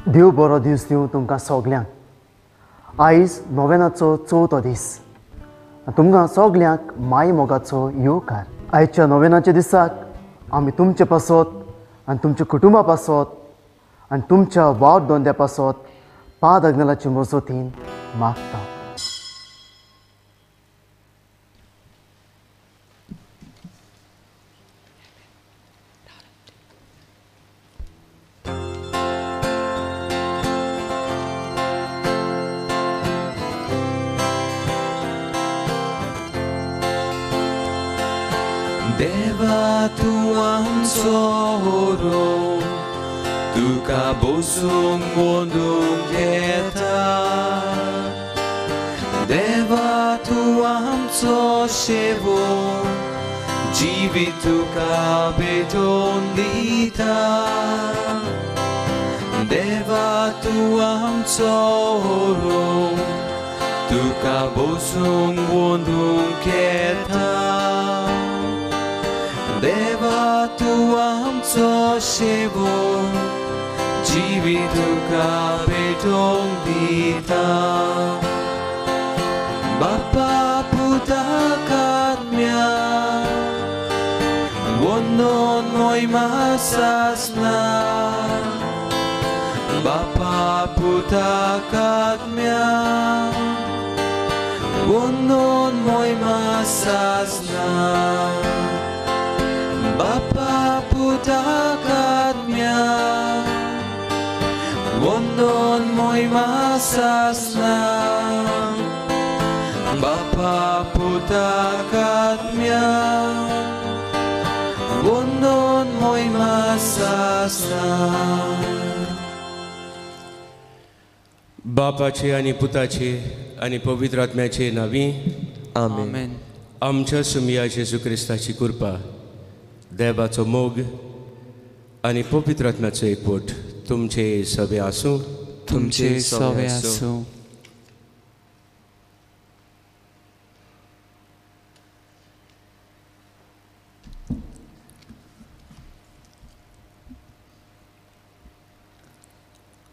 देव बरो दीस दिवं तुमकां सगल्यांक। आयज नोवेनाचो चवथो दीस। तुमकां सगल्यांक माई मोगाचो येवकार। आयच्या नोवेनाच्या दिसाक आमी तुमचे पासत आनी तुमच्या कुटुंबा पासत आनी तुमच्या वावट दोंद्या पासत पाद अग्नलाच्या मजतीन मागता। Deva tu amsoro, tu kabosung mondung keta. Deva tu amso shevo, jivi tu kabeton dita. Deva tu amsoro, tu kabosung mondung keta. Deva tu amso shevo, jivi tu kabetong dita. Bapa puta katmya, wonon moy masasna. Bapa puta katmya, wonon moy masasna. Bapa puta katmya, wonon moy masasna. Bapa puta katmya, wonon moy masasna. बापाचे आणि पुताचे आणि पवित्र आत्म्याचे नावी आमेन. आमच्या सुमिया जेजू क्रिस्ताची कृपा, देवाचो मोग आणि पवित्र आत्म्याचो एकवट तुमचे सवे आसूं. तुमचे सवे आसूं.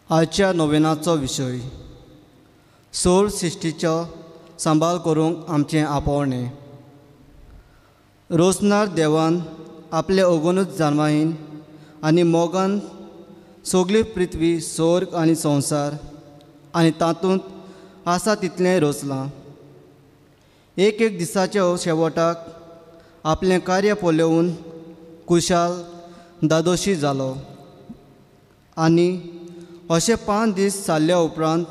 आजच्या नोवेनाचो विशय सोल सृश्टीचो सांबाळ करूंक आमचें आपोवणें. रोसनार देवान आपले ओगोनूच जन्माहीन आनी मोगान सगळी पृथ्वी, स्वर्ग आनी संवसार आनी तातूंत आसा तितलें रोसलां. एक दिसाच्या शेवटाक आपलें कार्य पळोवन कुशाल दादोशी जालो आनी अशे 5 दीस जाल्ल्या उपरांत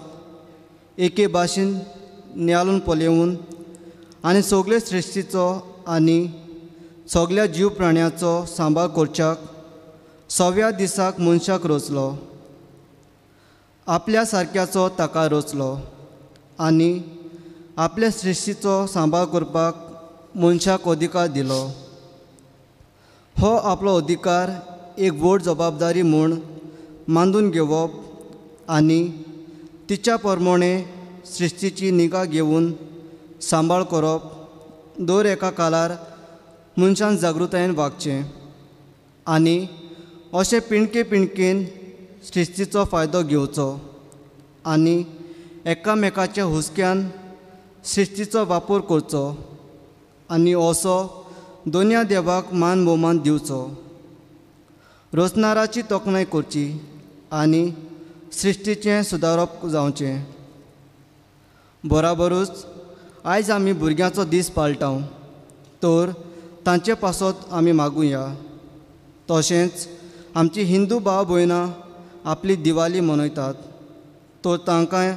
एके भाशेन नियाळून पळोवन आनी सगळे सृश्टीचो आनी सगळ्या जीव प्राण्याचो सांबाळ करच्याक 6व्या दिसाक मनशाक रोचलो. आपल्या सारक्याचो ताका रोचलो आनी आपल्या सृश्टीचो सांबाळ करपाक मनशाक अधिकार दिलो. हो आपलो अधिकार एक व्हड जबाबदारी म्हूण मानून घेवप आनी तिच्या प्रमाणे सृश्टीची निगा घेवन सांबाळ करप. दर एका काळार मनशान जागृतायेन वागचें आनी अशे पिणकेन सृश्टीचो फायदो घेवचो आनी एकामेकाच्या हुस्क्यान सृश्टीचो वापर करचो आनी असो दोनया देवाक मान भोवमान दिवचो. रोसनाराची तोखणाय करची आनी सृश्टीचें सुदारप जावचें. बराबरूच आयज आमी भुरग्यांचो दीस पाळटाव, तर तांचे पासत आमी मागुया. तशेंच आमची हिंदू भाव भयणां आपली दिवाली मनयतात, तर तांकां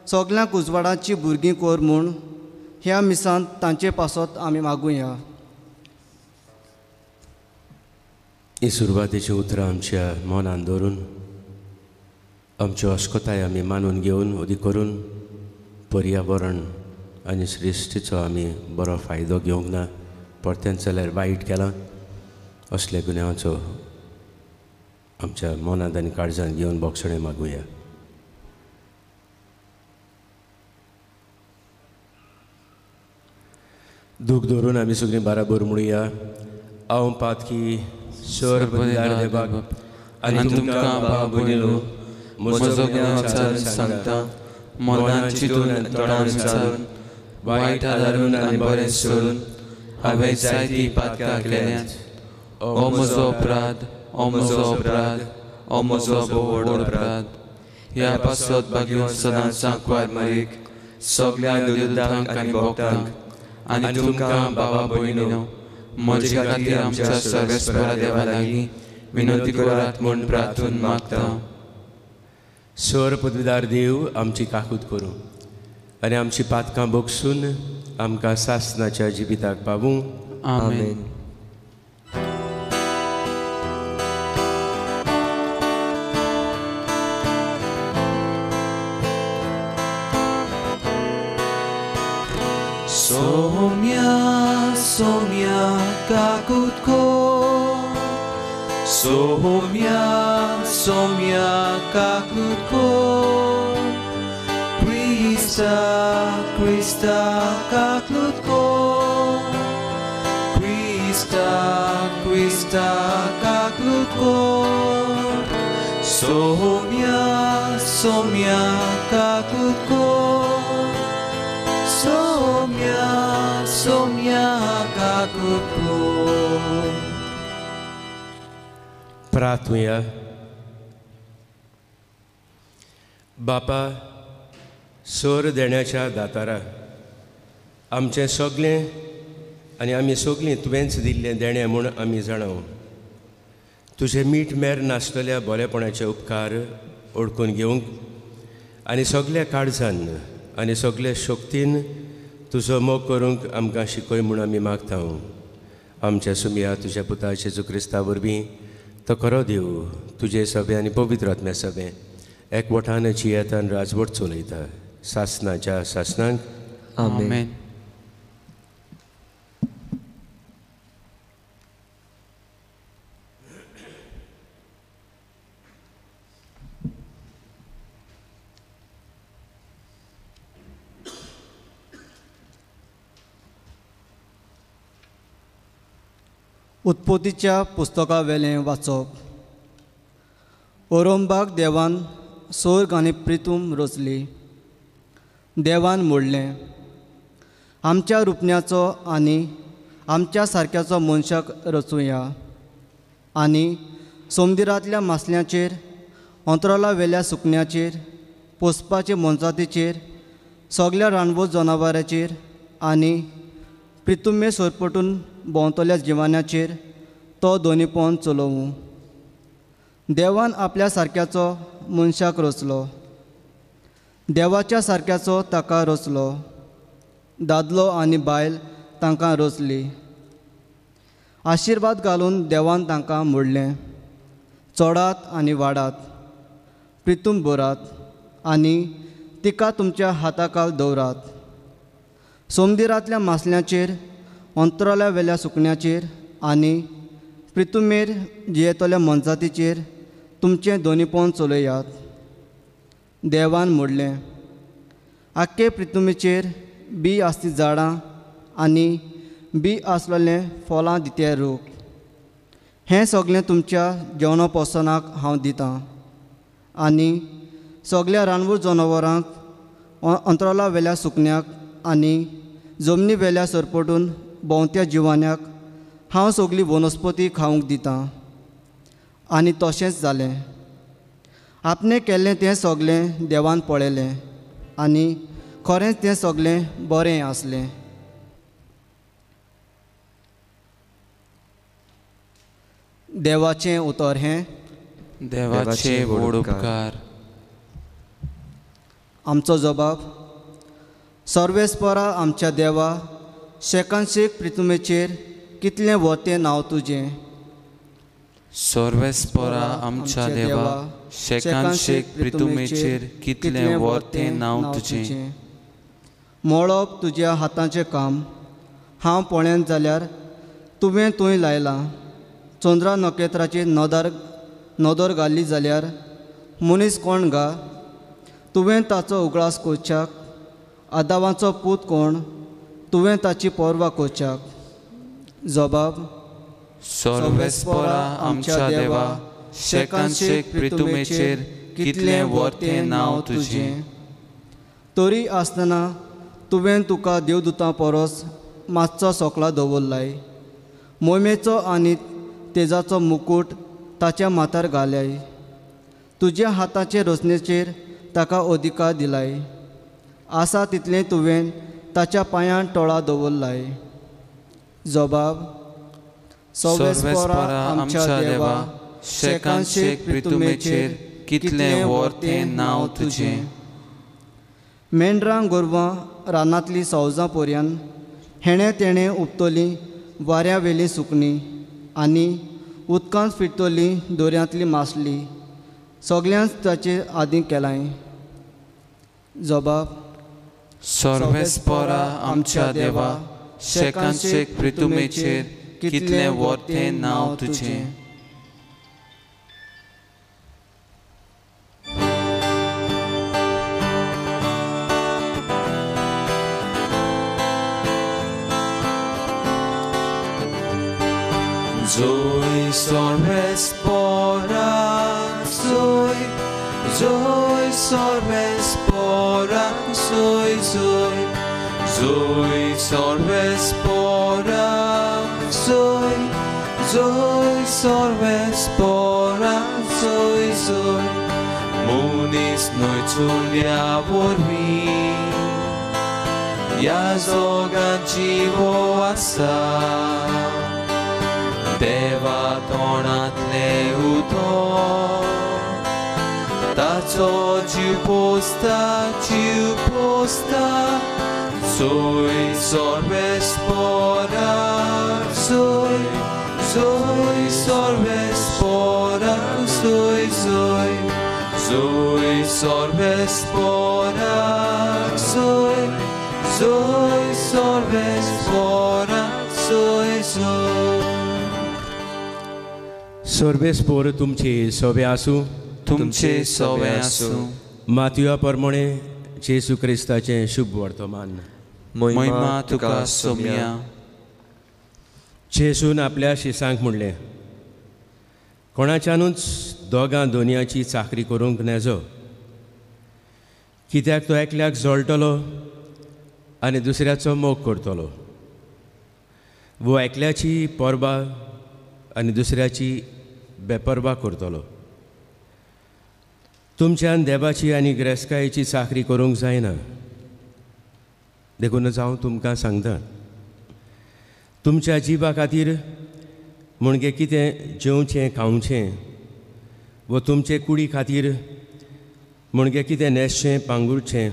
सगल्यांक उजवाडाची भुरगीं कर म्हूण ह्या मिसांत तांचे पासत आमी मागुया. ही सुरवातेची उतरां आमच्या मनान दवरून आमच्यो अस्कोताय आमी मानून घेवन उदी करून पर्यावरण आनी सृश्टीचो आमी बरो फायदो घेवंक ना, परत्यान जाल्यार वायट केलां असल्या गुन्यांवाचो आमच्या मनांत आनी काळजांत घेवन बोगसणें मागुया. दूख दवरून आमी सगळीं बाराबर म्हणुया. हांव पातकी स्वर्ग देवाक आनी तुमकां भाव भयणीलो म्हजो ज्ञान सांगता मनान चिंतून तोंडान विचारून वायट आदारून आनी बरें सोडून हांवें जायतीं पातकां केल्यांत हो म्हजो अपराध हो म्हजो अपराध हो म्हजो व्हड अपराध ह्या पासत बागेवन सदांच सांकवार मारीक सगळ्या देवदूतांक आनी भक्तांक आनी तुमकां बाबा भयणीनो म्हजे खातीर आमच्या सर्वेस्परा देवा लागीं विनंती करात म्हूण प्रार्थून मागता. स्वर पदवीदार देव आमची काकूत करूं आनी आमची पातकां बोगसून आमकां सासनाच्या जिविताक पावूं. आमेन. Somia, somia, kakutko. Somia, somia, kakutko. Krista, Krista, kakutko. Krista, Krista, kakutko. Somia, somia, kakutko. Somia, somia, kakutko. प्रार्थूया. बापा, सोर देण्याच्या दातारा आमचें सगळें आनी आमी सगळीं तुवेंच दिल्लें देणें म्हूण आमी जाणाव. तुजें मीठ मेर नासलेल्या बरेपणाचे उपकार ओळखून घेवंक आनी सगळ्या काळजान आनी सगळे शक्तीन तुजो मोग करूंक आमकां शिकय म्हूण आमी मागता. आमच्या सुमया तुज्या पुता जेजू क्रिस्ता वरवीं तो खरो देव तुजे सभे आनी पवित्र आत्म्या सभे एकवटान जियेतान राजवट चलयता सासनाच्या सासनांक. आमेन. उत्पत्तीच्या पुस्तका वेलें वाचप. ओरोंबाक देवान स्वर्ग आनी पृथ्वी रचली. देवान म्हणलें, आमच्या रुपण्याचो आनी आमच्या सारक्याचो मनशाक रचुया आनी समुद्रांतल्या मासल्यांचेर अंतराळा वेल्या सुकण्याचेर पोसपाचे मनजातीचेर सगळ्या रानवट जनावरांचेर आनी पृथ्वे सोरपटून भोंवतल्या जिवाण्याचेर तो दोनीपण चलोवं. देवान आपल्या सारक्याचो मनशाक रचलो. देवाच्या सारक्याचो ताका रचलो. दादलो आनी बायल तांकां रचली. आशिर्वाद घालून देवान तांकां म्हणलें, चडात आनी वाडात, पृथ्वी भरात आनी तिका तुमच्या हाताखाल दवरात. समुद्रांतल्या मासल्यांचेर अंतराळा वेल्या सुकण्याचेर आनी पृथ्वेर जियेतल्या मनजातीचेर तुमचें दोनीपण चलयात. देवान म्हणलें, आख्खे पृथ्वेचेर बी आसली झाडां आनी बी आसलेलें फळां दिते रूख. हें सगळें तुमच्या जेवणा पोसनाक हांव दितां. आनी सगळ्या रानवट जनावरांक अंतराळा वेल्या सुकण्याक आनी जमनी वेल्या सरपटून भोंवत्या जिवाण्याक हांव सगळी वनस्पती खावंक दितां. आनी तशेंच जालें. आपणें केल्लें तें सगळें देवान पळयलें आनी खरेंच तें सगळें बरें आसलें. देवाचें उतर हें, देवाचे व्हड उपकार. आमचो जबाब. सर्वेस्परा आमच्या देवा, शेकांशेक पृथ्वेचेर कितलें व्हरतें नांव तुजें. सर्वेस्परा आमच्या देवा, शेकांशेक पृथ्वेचेर कितलें व्हरतें नांव तुजें. मळप तुज्या हातांचें काम. हांव पळयन जाल्यार तुवें थंय लायलां. चंद्रा नखेत्राचेर नदर घाल्ली जाल्यार मनीस कोण गा. तुवें ताचो उगडास कोचाक. आदावाचो पूत कोण. तुवें ताची पर्वा कोचाक. जबाब. सर्वेस्परा आमच्या देवा, शेकांशेक पृथ्वेचेर कितलें वर्तें नांव तुजें. तरी आसतना तुवें तुका देवदूतां परस मातसो सोकला दवरलाय. मोमेचो आनी तेजाचो मुकूट ताच्या माथ्यार घाल्याय. तुज्या हाताचे रचनेचेर ताका अधिकार दिलाय. आसा तितलें तुवें ताच्या पांयां टोळा दवरलाय. जबाब. सर्वेस्परा आमच्या देवा, शेकान शेक प्रितुमेचेर कितलें वर्तें नांव तुजें. मेंढरां गोरवां रानांतलीं सौजां पोरयान हेणे तेणें उपतलीं वाऱ्या वेलीं सुकणीं आनी उदकांत फिरतलीं दोऱ्यांतलीं मासलीं सगळ्यांच ताचे आदीं केलाय. जबाब. सर्वेस्परा आमच्या देवा, शेकान शेक प्रितुमेचेर कितलें वर्तें नांव तुजें. Zoe sorvespora, Zoe, Zoe sorvespora, Zoe, Zoe, Zoe sorvespora, Zoe, Zoe sorvespora, Zoe, Zoe, Munis noi ciulia vorbi, ja zogan dziwo asa. देवा तोंडांतले उदक ताचो जीव पोसता सोय सर्वेस्परा सोय सोय सर्वेस्परा सोय सोय सोय सर्वेस्परा सोय सोय सर्वेस्परा सोय सोय. सर्वेस्पोर तुमची सोबे आसूं. तुमचे सोबे आसूं. मातया प्रमाणे जेसू क्रिस्ताचें शुभ वर्तमान. महिमा तुका सोम्या. जेसून आपल्या शिसांक म्हणलें, कोणाच्यानूच दोगां दोनयाची चाकरी करूंक नजो, कित्याक तो एकल्याक जोडटलो आनी दुसऱ्याचो मोग करतलो, वो एकल्याची परबा आनी दुसऱ्याची बेपरवा करतलो. तुमच्यान देवाची आनी ग्रेस्कायेची चाकरी करूंक जायना. देखूनच हांव तुमकां सांगता, तुमच्या जिवा खातीर म्हणजे कितें जेवचें खावचें व तुमचे कुडी खातीर म्हणजे कितें न्हेसचें पांगुरचें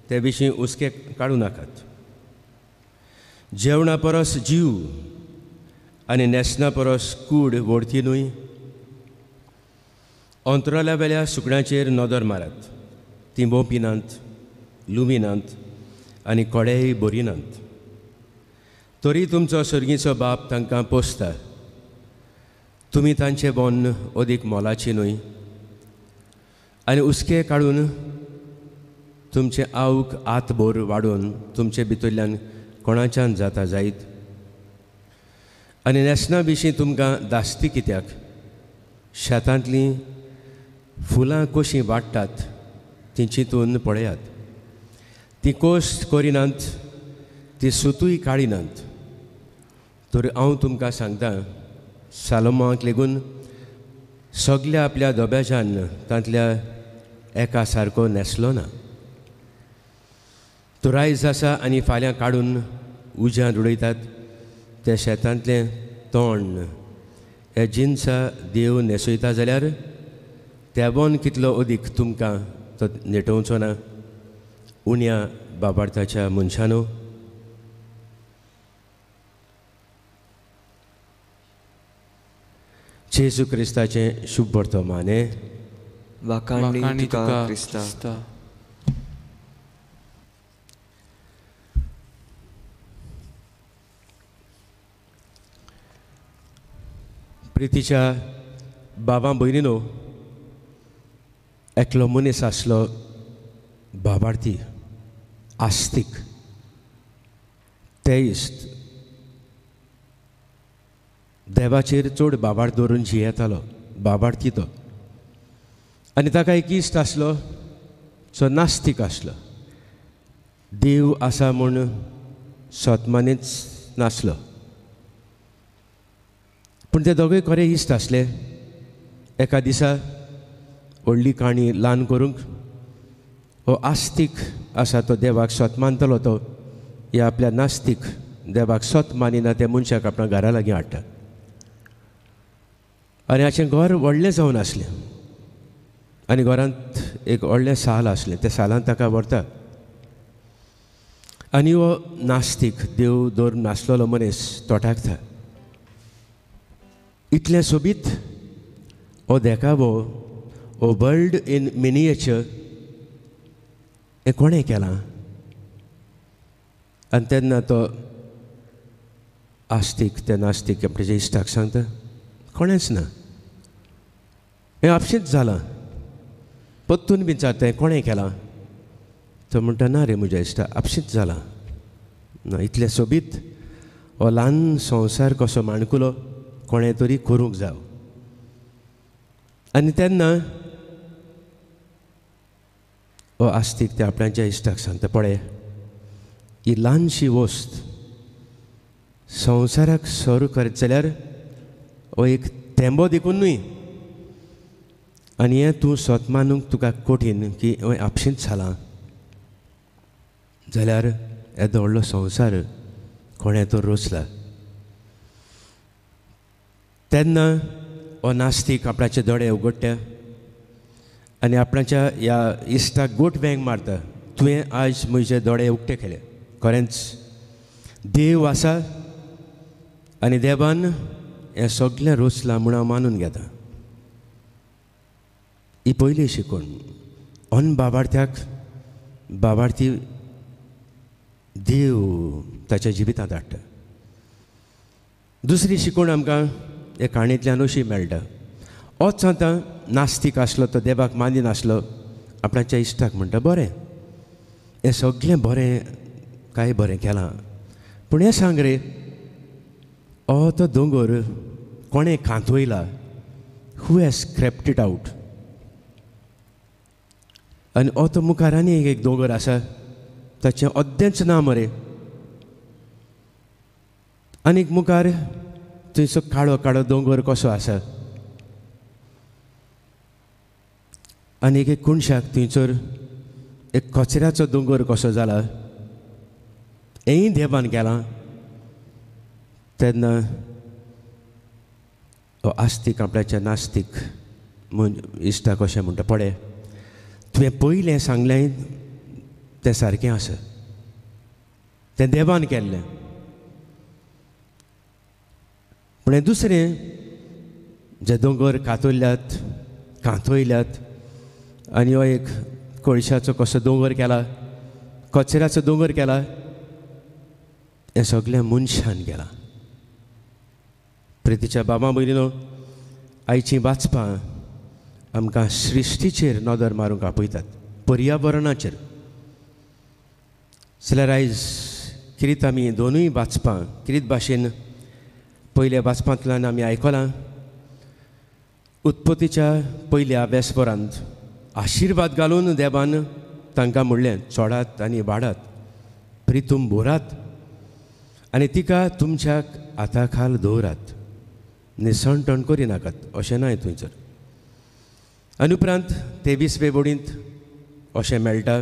ते विशीं हुस्के काडूं नाकात. जेवणा परस जीव आनी न्हेसना परस कूड व्हरती न्हय. अंतराल्या वेल्या सुकण्याचेर नदर मारात. तीं बोंपिनात, लुमिनात आनी कोडेय बरिनात. तरी तुमचो सर्गीचो बाप तांकां पोसता. तुमी तांचें बोन अदीक मोलाची न्हय. आनी हुस्के काडून तुमचें आवक आतभर वाडोवन तुमचे भितरल्यान कोणाच्यान जाता जायत. आनी न्हेसना विशीं तुमकां दास्ती कित्याक? शेतांतलीं फुलां कशीं वाडटात तीं चिंतून पळयात. तीं कोश्ट करिनात, तीं सुतूय काडिनात. तर हांव तुमकां सांगतां, सालोमाक लेगून सगल्या आपल्या दोब्याच्यान तांतल्या एका सारको न्हेसलो ना. तो रायज आसा आनी फाल्यां काडून उज्यांत उडयतात. ते शेतांतलें तोंड हे जिन्सा देव न्हेसयता जाल्यार त्याबोन कितलो अदीक तुमकां तो नेटोवचो ना उण्या बाबार्थाच्या मनशानो. जेसू क्रिस्ताचें शुभ वर्तमाने. वाखाणी तुका क्रिस्ता. प्रितीच्या बाबा भयणीनो, एकलो मनीस आसलो बाबार्थी, आस्तीक, तेइस्ट, देवाचेर चड बाबार्थ दवरून जियेतालो, बाबार्थी तो. आनी ताका एक इश्ट आसलो जो नास्तीक आसलो, देव आसा म्हूण स्वतमानीच नासलो. पूण ते दोगूय खरे इश्ट आसले. एका दिसा व्हडली काणी ल्हान करूंक हो आस्तीक आसा तो देवाक स्वत मानतलो, तो ह्या आपल्या नास्तीक देवाक स्वत मानिना त्या मनशाक आपणा घरा लागीं हाडटा. आनी हाचें घर व्हडलें जावन आसलें आनी घरांत एक व्हडलें साल आसलें. त्या सालांत ताका व्हरता आनी हो नास्तीक देव धरून नासलेलो मनीस तोटाकता. इतलें सोबीत हो देखावो, हो वर्ल्ड इन मिनिएचर हें कोणें केलां? आनी तेन्ना तो आस्तीक ते नास्तीक आपल्या इश्टाक सांगता, कोणेंच ना, हें आपशींच जालां. परतून विचारता, हें कोणें केलां? तो म्हणटा, ना रे म्हज्या इश्टा, आपशींच जालां. ना, इतलें सोबीत हो ल्हान संवसार कसो माणकुलो कोणें तरी करूंक जाय. आनी तेन्ना हो आस्तीक ते आपणाच्या इश्टाक सांगता, पळय, ही ल्हानशी वस्त संवसाराक सरू करत जाल्यार हो एक थेंबो देखून न्हय. आनी हें तूं स्वत मानूंक तुका कठीण की हें आपशींच जालां जाल्यार येदो व्हडलो संवसार कोणें तर रचला. तेन्ना हो नास्तीक आपणाचे दोळे उगडटा आनी आपणाच्या ह्या इश्टाक गोट वेंग मारता, तुवें आज म्हजे दोळे उगटे केले. खरेंच देव आसा आनी देवान हें सगळें रचलां म्हूण हांव मानून घेता. ही पयली शिकूण. अन बाबार्थ्याक बाबार्थी देव ताच्या जिवितांत हाडटा. दुसरी शिकूण आमकां हे काणयेंतल्यान अशी मेळटा. होच आतां नास्तीक आसलो तो देवाक मानिनासलो आपणाच्या इश्टाक म्हणटा, बरें, हें सगळें बरें काय बरें केलां, पूण हें सांग रे, हो तो दोंगर कोणें कांतवयला? Who has scraped it out? आनी हो तो मुखार आनी एक दोंगर आसा, ताचें अद्देंच ना मरे. आनीक मुखार थंयचो काळो काळो दोंगर कसो आसा. आनीक एक कुणशाक थंयसर एक कचऱ्याचो दोंगर कसो जाला. हेंय देवान केलां. तेन्ना हो आस्तीक आपल्याच्या नास्तीक इश्टाक अशें म्हणटा, पळय, तुवें पयलें सांगलें तें सारकें आसा, तें देवान केल्लें. पूण हें दुसरें जे दोंगर कांतवयल्यात आनी हो एक कोळशाचो कसो दोंगर केला, कचऱ्याचो दोंगर केला, हें सगळें मनशान केलां. प्रितीच्या बाबा भयणीनो, आयचीं वाचपां आमकां सृश्टीचेर नदर मारूंक आपयतात, पर्यावरणाचेर. जाल्यार आयज किरीत आमी दोनूय वाचपां किरीत भाशेन पयल्या वाचपांतल्यान आमी आयकलां, उत्पत्तीच्या पयल्या वेस्परांत आशिर्वाद घालून देवान तांकां म्हणलें, चोडात आनी वाडात, प्रितूम भोरात आनी तिका तुमच्या हाता खाल दवरात, निसणटण करिनाकात, अशें न्हय थंयसर. आनी उपरांत 23वे बोडींत अशें मेळटा,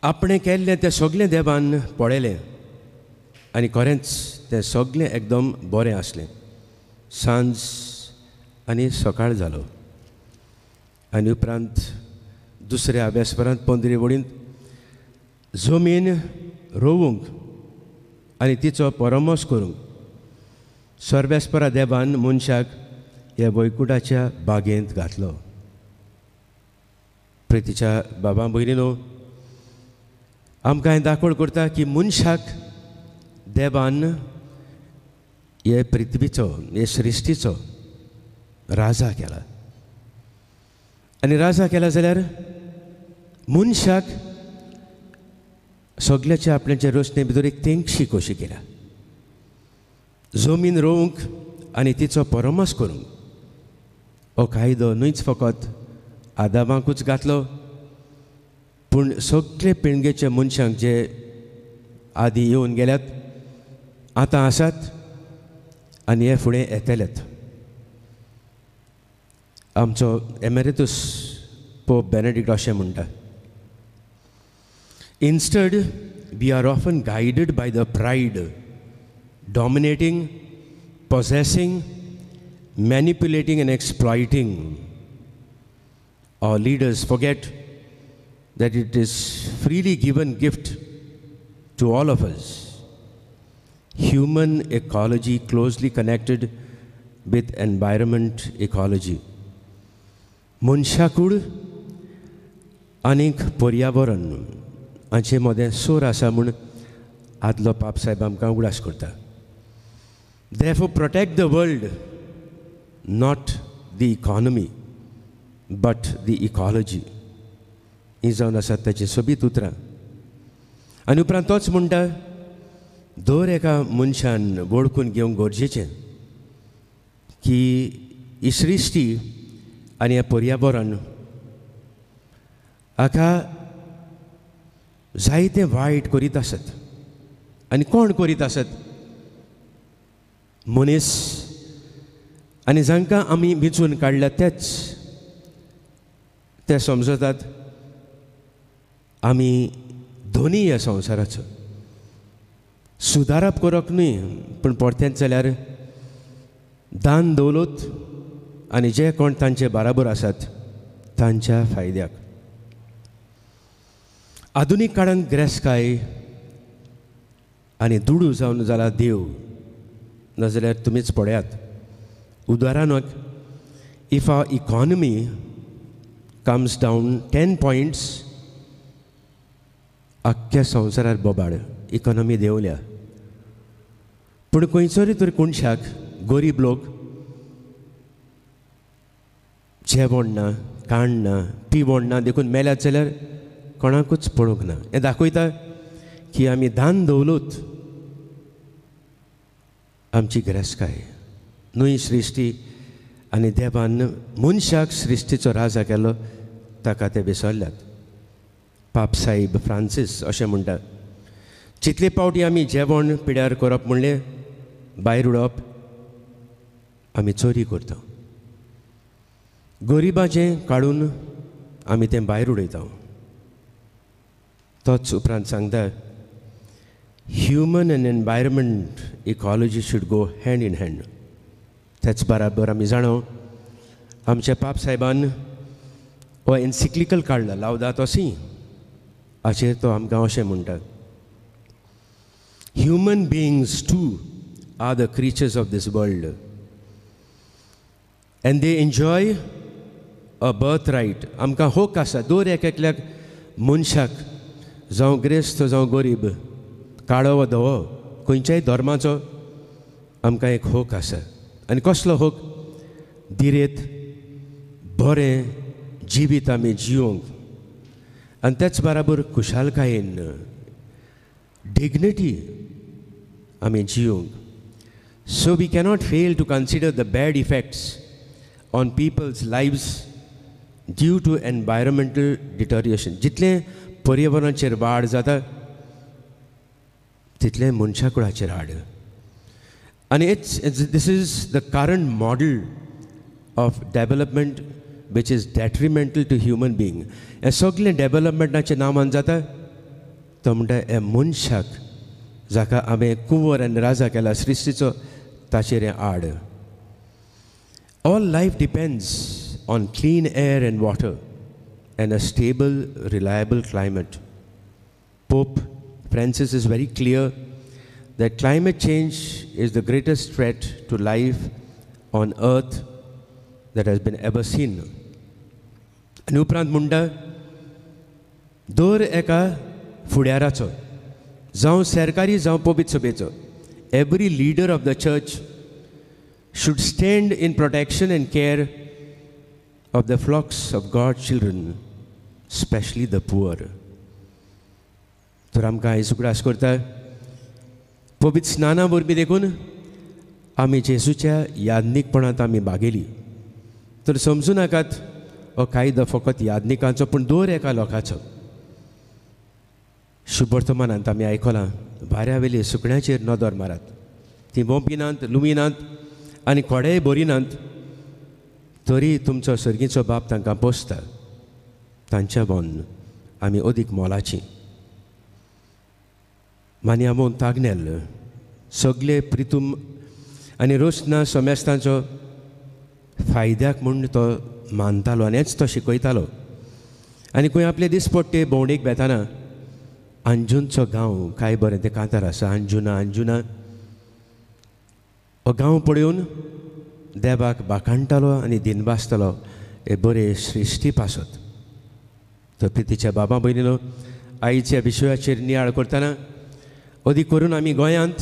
आपणें केल्लें तें सगळें देवान पळयलें आनी खरेंच तें सगळें एकदम बरें आसलें. सांज आनी सकाळ जालो. आनी उपरांत दुसऱ्या वेस्परांत 15वे बोडींत जमीन रोवूंक आनी तिचो परमोस करूंक सर्वेस्परा देवान मनशाक ह्या वैकुंठाच्या बागेंत घातलो. प्रितीच्या बाबा भयणीनो, आमकां हें दाखोवण करता की मनशाक देवान हे पृथ्वीचो, हे सृश्टीचो राजा केला. आनी राजा केला जाल्यार मनशाक सगळ्याच्या आपल्याच्या रचने भितर एक तेंगशी कशी केल्या. जमीन रोवंक आनी तिचो परमस करूंक हो कायदो न्हूच फकत आदामाकूच घातलो पूण सगळे पिळगेच्या मनशांक जे आदी येवन गेल्यात आतां आसात आनी हे फुडें येतलेत. आमचो एमेरिटस पोप बेनेडिक्ट अशें म्हणटा, instead we are often guided by the pride dominating, possessing, manipulating and exploiting. Our leaders forget that it is freely given gift to all of us. Human ecology closely connected with environment ecology. मनशाकूड आनीक पर्यावरण हाचे मदें सोर आसा म्हूण आदलो पाप साहेब आमकां उगडास करता. Therefore protect the world, not the economy, but the ecology. ही जावन आसात ताची सोबीत उतरां. आनी उपरांत तोच म्हणटा, दर एका मनशान वळखून घेवंक गरजेचें की ही सृश्टी आनी हें पर्यावरण हाका जायते वायट करीत आसत. आनी कोण करीत आसत? मनीस. आनी जांकां आमी विचून काडल्या ते समजतात आमी धोनी ह्या संवसाराचो. सुदारप करप न्ही, पूण परतेंच जाल्यार दान दौलत आनी जे कोण तांचे बराबर आसात तांच्या फायद्याक. आधुनीक काळांत गिरेस्तकाय आनी दुडू जावन जाला देव, नाजाल्यार तुमीच पळयात. उदाहरणाक, if our economy comes down 10 points, आख्ख्या संवसारार बोबाड इकॉनॉमी देंवल्या. पूण खंयसरी तर कोणशाक गरीब लोक जेवण ना, खाण ना, पिवण ना देखून मेल्यात जाल्यार कोणाकूच पळोवंक ना. हें दाखयता की आमी दान दौलत आमची गिरेस्तकाय न्हय सृश्टी आनी देवान मनशाक सृश्टीचो राजा केलो ताका ते विसरल्यात. पाप साहेब फ्रांसीस अशें म्हणटा, जितले पावटी आमी जेवण पिड्यार करप म्हणलें भायर उडप आमी चोरी करता. गरिबाचें काडून आमी तें भायर उडयता. तोच उपरांत सांगता, human and environment ecology should go hand in hand. तेच बराबर आमी जाणो आमच्या पाप साहेबान हो एन्सिक्लिकल काडला, लावदातो सी. हाचेर तो आमकां अशें म्हणटा, human beings too are the creatures of this world and they enjoy a birthright. आमकां हक आसा दर एकल्याक मनशाक, जावं गिरेस्त जावं गरीब, काळो वा धवो, खंयच्याय धर्माचो आमकां एक हक आसा. आनी कसलो हक? धिरेत बरें जिवीत आमी जिवंक आनी त्याच बराबर खुशालकायेन डिग्निटी आमी जिवंक. So we cannot fail to consider the bad effects on people's lives due to environmental deterioration. जितलें पर्यावरणाचेर वाड जाता तितलें मनशा कुळाचेर हाड. आनी this is the current model of development which is detrimental to human being. हे सगळें डेव्हलपमेंटाचें नांवान जाता तो म्हणटा हे मनशाक जाका हांवें कुंवर आनी राजा केला सृश्टीचो ताचेर हें हाड. All life depends on clean air and water and a stable, reliable climate. Pope Francis is very clear that climate change is the greatest threat to life on earth that has been ever seen. आनी उपरांत म्हणटा, दर एका फुडाराचो, जावं सरकारी जावं पबीत सभेचो, every leader of the church should stand in protection and care of the flocks of God's children, especially the poor. तर आमकां आयज उगडास करता, पबीत स्नाना वरवीं देखून आमी जेजूच्या यादनीकपणांत आमी भागेली. तर समजू नाकात हो कायदो फकत यादनिकांचो पूण दर एका लोकांचो. शुभ वर्तमानांत आमी आयकलां भाऱ्यावेली सुकण्याचेर नदर मारात. ती मोपिनांत लुमिनांत आनी कोडेय बरिनांत तरी तुमचो सर्गीचो बाप तांकां पोसता. तांच्या बोन आमी अदीक मोलाची. मानियामोन तागनेल सगळे प्रितूम आनी रोशना सोमेस्तांचो फायद्याक म्हूण तो मानतालो आनीच तो शिकयतालो. आनी खंय आपले दिसपट्टे भोंवडेक बेताना अंजूनचो गांव काय बरें तें कांतार आसा. अंजुना हो गांव पळोवन देवाक बाकाणटालो आनी दिनबासतालो हे बरे सृश्टी पासत. तर प्रितीच्या बाबा भयणीनो, आईच्या विशयाचेर नियाळ करतना अदीक करून आमी गोंयांत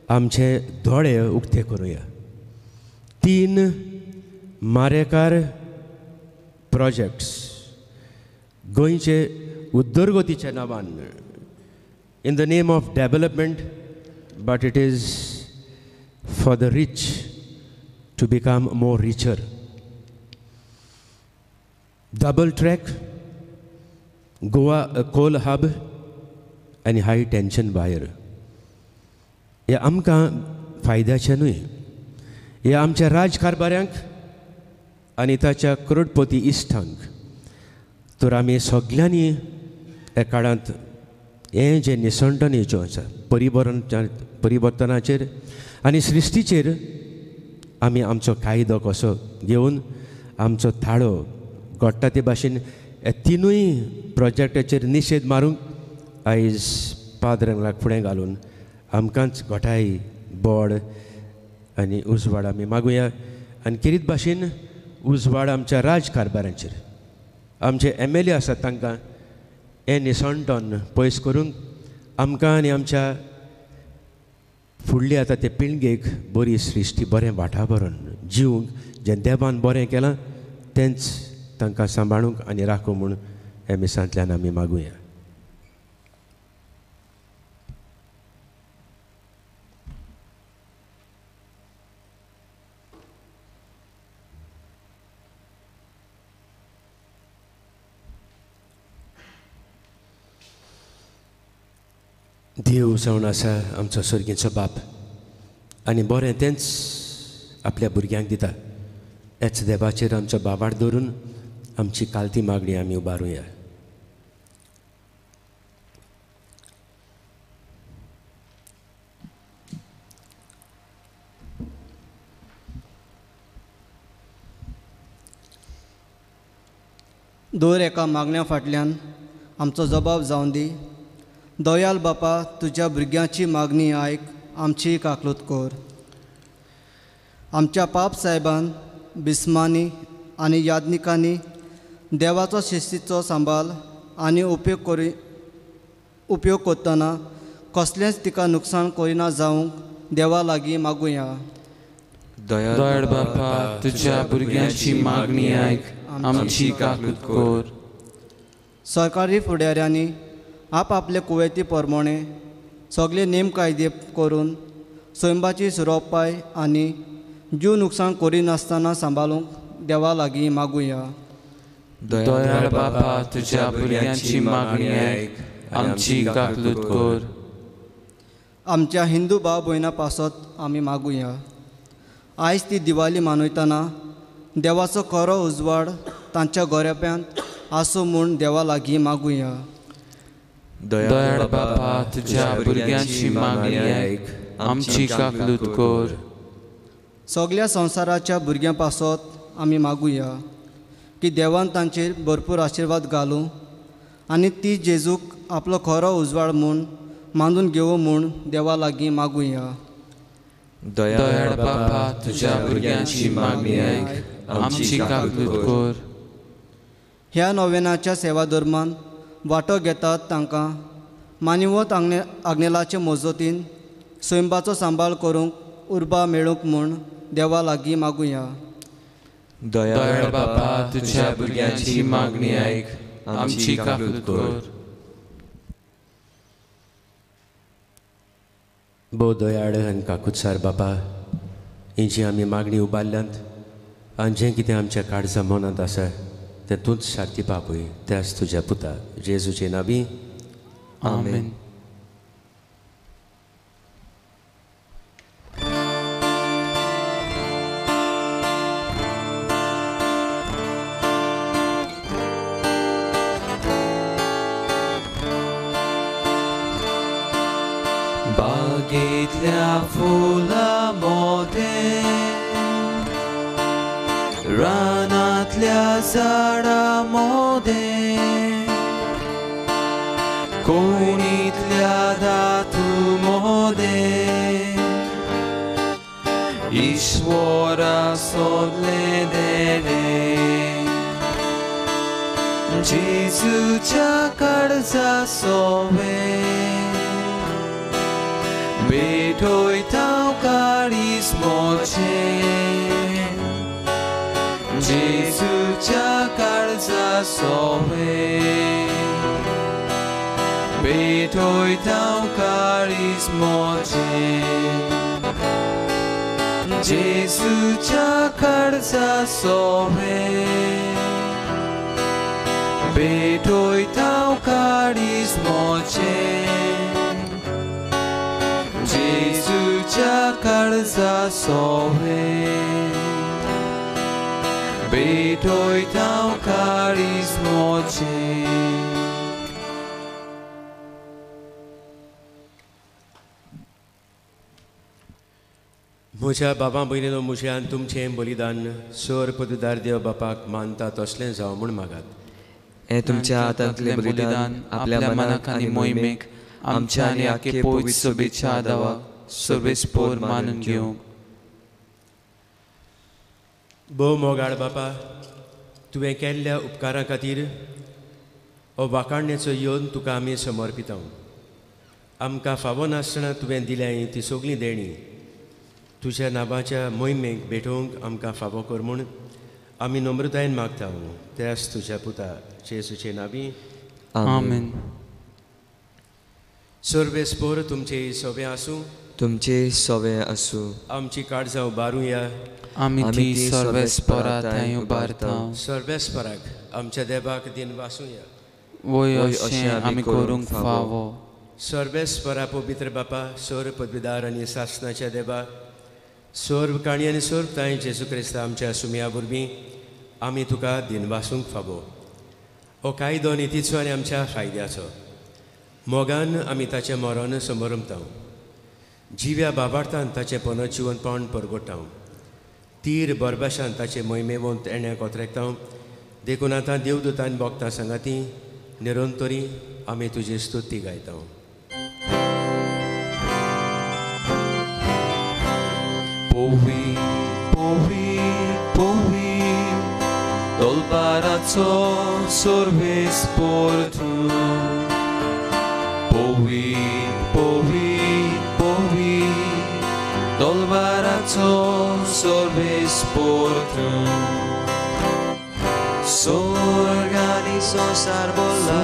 आमचे दोळे उक्ते करुया. 3 मारेकार प्रोजेक्ट्स गोंयचे उदरगतीच्या नांवान in the name of development, but it is for the rich to become more richer. Double track, Goa coal hub आनी हाय टेन्शन वायर. हे आमकां फायद्याचें न्हय. हे आमच्या राजकारबाऱ्यांक आनी ताच्या करोडपती इश्टांक. तर आमी सगळ्यांनी ह्या काळांत हें जें निसंटन येवचें आसा परिवर्तनाचेर आनी सृश्टीचेर आमी आमचो कायदो कसो घेवन आमचो थाळो घडटा ते भाशेन ह्या 3 प्रोजेक्टाचेर निशेध मारूंक आयज पाद्रंगाक फुडें घालून आमकांच घोटाय बोड आनी उजवाड आमी मागुया. आनी किरीत भाशेन उजवाड आमच्या राजकारबारांचेर आमचे MLA आसात तांकां हें निसंटन पयस करूंक आमकां आनी आमच्या फुडली आतां ते पिळगेक बरी सृश्टी बरें वाठावरण जिवंक जें देवान बरें केलां तेंच तांकां सांबाळूंक आनी राखूंक म्हूण हे मिसांतल्यान आमी मागुया. देव जावन आसा आमचो सर्गीचो बाप आनी बरें तेंच आपल्या भुरग्यांक दिता. हेच देवाचेर आमचो बाबाड धरून आमची कालती मागणी आमी उबारुया. दर एका मागण्या फाटल्यान आमचो जबाब जावन दी. दयाल बापा, तुज्या भुरग्यांची मागणी आयक, आमची काकलूत कर. आमच्या पाप साहेबान बिस्मांनी आनी यादनिकांनी देवाचो शिस्तीचो सांबाळ आनी उपयोग करतना कसलेंच तिका नुकसाण करिना जावंक देवा लागीं मागुया. दयाळ बापा, तुज्या भुरग्यांची मागणी आयक, आमची काकूत कर. सरकारी फुडाऱ्यांनी आपले कुवेती प्रमाणे सगळे नेम कायदे करून स्वयंबाची सुरोपाय आनी जीव नुकसाण करिनासतना सांबाळूंक देवा लागीं मागुया. दयाळ बापा, तुज्या भुरग्यांची मागणी आयक, आमची काकलूत कर. आमच्या हिंदू भाव भयणां पासत आमी मागुया. आयज ती दिवाळी मनयतना देवाचो खरो उजवाड तांच्या गोरेप्यांत आसूं म्हूण देवा लागीं मागुया. दयाळ बापा, तुज्या भुरग्यांची मागणी आयक, आमची काकलूत कर. सगळ्या संवसाराच्या भुरग्यां पासत आमी मागुया की देवान तांचेर भरपूर आशिर्वाद घालूं आनी ती जेजूक आपलो खरो उजवाड म्हूण मानून घेवं म्हूण देवा लागीं मागुया. दयाळ बापा, तुज्या भुरग्यांची मागणी आयक, आमची काकलूत कर. ह्या नोवेनाच्या सेवा दरम्यान वांटो घेतात तांकां मानिवत आग्नेलाचे मजतीन स्वयंबाचो सांबाळ करूंक उर्बा मेळूंक म्हूण देवा लागीं मागुया. दयाळ बापा, तुज्या भुरग्यांची मागणी आयक, आमची काकलूत कर. भोव दयाळ आनी काकूतसार बापा, ही जी आमी मागणी उबारल्यांत आनी जें कितें आमच्या काळजा मनांत आसा तें तूंच शांती पापय. त्याच तुज्या पुता जेजूचे नांवी. आमेन. बागेतल्या फुलांमध्ये रानातल्या झाडांमध्ये कोणीतल्या धातूमध्ये ईश्वरा सोडले देणे जेजूच्या काळजा सोवे बेठोयता काळीजमोचे जेजूच्या काळजा सोवे बेठोयता काळीजमोचे जेजूच्या काळजा सोवे बेठोयता काळीजमोचे जेजूच्या काळजा सोवे बेठोयता काळीजमोचे. म्हज्या बाबा भयणीनो म्हज्यान तुमचें बलिदान सर पदवीदार देव बापाक मानता तसलें जावं म्हूण मागात. हे तुमच्या हातांतलें बलिदान आपल्या मनाक आनी मोहिमेक आमच्या आनी आखे पवित्र सभेच्या आदाराक सर्वेस्पोर मानून घेवंक. भोव मोगाळ बापा, तुवें केल्ल्या उपकारा खातीर हो वाखाणणेचो येवन तुका आमी समर्पिता. आमकां फावो नासतना तुवें दिल्याय ती सगळीं देणी तुज्या नांवाच्या मोहिमेक भेटोवंक आमकां फावो कर म्हूण आमी नम्रतायेन मागता. त्याच तुज्या पुता जेजूचे नांवी. आमेन. सर्वेस्पोर तुमचे सवे आसूं. तुमचे सवे आसूं. आमची काळजां उबारूया. आमी ती सर्वेस्पोरा थंय उबारता. सर्वेस्पराक आमच्या देवाक दिन वासूया. वय अशें आमी करूंक फावो. सर्वेस्परा पवित्र बापा, सर पदवीदार आनी सासणाच्या देवा, सर्व काणी आनी सर्व ताय जेजू क्रिस्त आमच्या सुमया वरवीं आमी तुका दिन वासूंक फावो. हो कायदो नितीचो आनी आमच्या फायद्याचो. मोगान आमी ताचें मरण समरमता. जिव्या बाबार्थान ताचें पुनर्जीवनपण परगोडटा. तीर बरबाशान ताचे मोहिमेवंत एण्या कोतरेकता. देखून आतां देवदूतान भोगता सांगाती निरंतरी आमी तुजी स्तुती गायता. पोवी पोवी पोवी dolbaraco सर्वेस्पोर तूं. पोवी पोवी पोवी dolbaraco सर्वेस्पोर तूं. S'organizó sarbola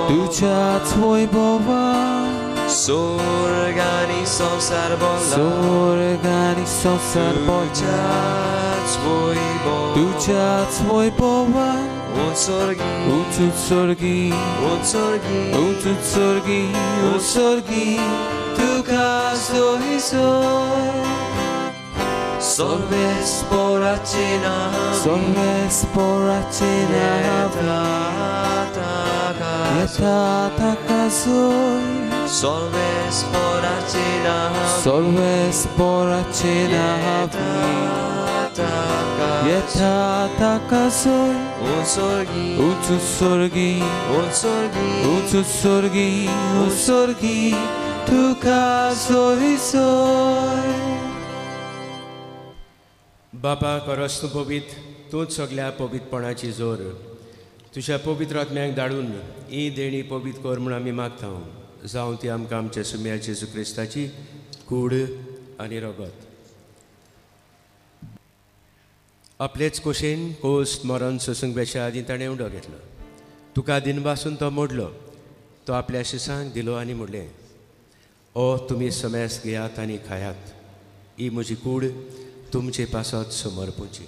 Ducha tvoj bova S'organizó sarbola Ducha tvoj bova Utsorgi Tu kasto hisoj Sorvespora cena Yeta takazoi Sorvespora cena Yeta takazoi Utsorgi Tu kazoi soy. बापा खरोच तूं पवित. तूंच सगळ्या पवित्रपणाची जोर. तुज्या पवित्र आत्म्याक धाडून ही देणी पवित कर म्हूण आमी मागता. जावं ती आमकां आमच्या सुम्या जेजू क्रिस्ताची कूड आनी रगत. आपलेच कुशेन कोस्त मरण सोसूंक बेश्या आदी ताणें उडो घेतलो. तुका दिनपासून तो मोडलो. तो आपल्या शिसांक दिलो आनी म्हणलें, ओ तुमी समेस घेयात आनी खायात. ही म्हजी कूड तुमचे पासत समर्पूची.